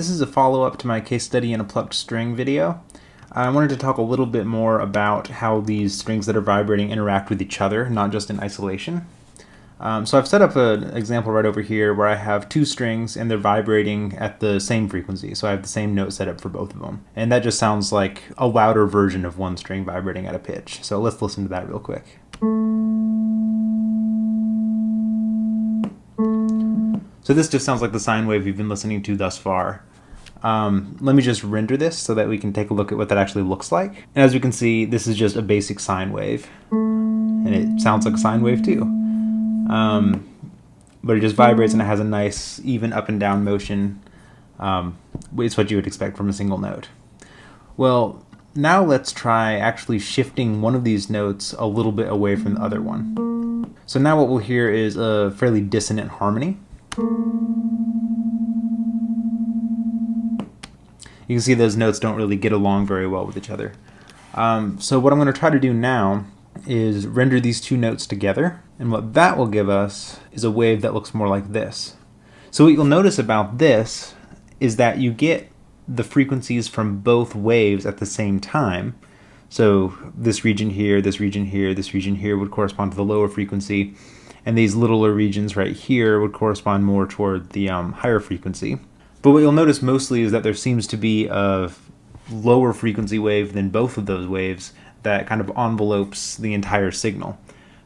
this is a follow-up to my case study in a plucked string video. I wanted to talk a little bit more about how these strings that are vibrating interact with each other, not just in isolation. So I've set up an example right over here where I have two strings and they're vibrating at the same frequency. So I have the same note set up for both of them. And that just sounds like a louder version of one string vibrating at a pitch. So let's listen to that real quick. So this just sounds like the sine wave we've been listening to thus far. Let me just render this so that we can take a look at what that actually looks like. And as you can see, this is just a basic sine wave. And it sounds like a sine wave too. But it just vibrates and it has a nice even up and down motion. It's what you would expect from a single note. Well, now let's try actually shifting one of these notes a little bit away from the other one. So now what we'll hear is a fairly dissonant harmony. You can see those notes don't really get along very well with each other. So what I'm going to try to do now is render these two notes together, and what that will give us is a wave that looks more like this. So what you'll notice about this is that you get the frequencies from both waves at the same time. So this region here, this region here, this region here would correspond to the lower frequency, and these littler regions right here would correspond more toward the higher frequency. But what you'll notice mostly is that there seems to be a lower frequency wave than both of those waves that kind of envelopes the entire signal.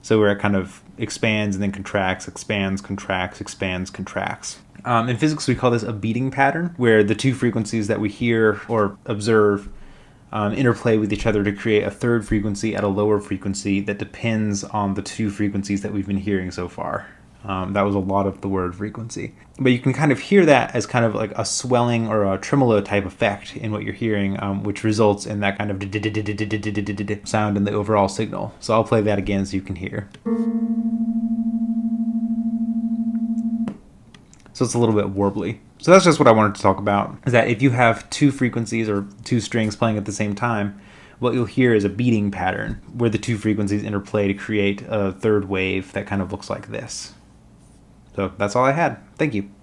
So where it kind of expands and then contracts, expands, contracts, expands, contracts. In physics, we call this a beating pattern, where the two frequencies that we hear or observe interplay with each other to create a third frequency at a lower frequency that depends on the two frequencies that we've been hearing so far. That was a lot of the word frequency. But you can kind of hear that as kind of like a swelling or a tremolo type effect in what you're hearing, which results in that kind of sound in the overall signal. So I'll play that again so you can hear. So it's a little bit warbly. So that's just what I wanted to talk about, is that if you have two frequencies or two strings playing at the same time, what you'll hear is a beating pattern where the two frequencies interplay to create a third wave that kind of looks like this. So that's all I had. Thank you.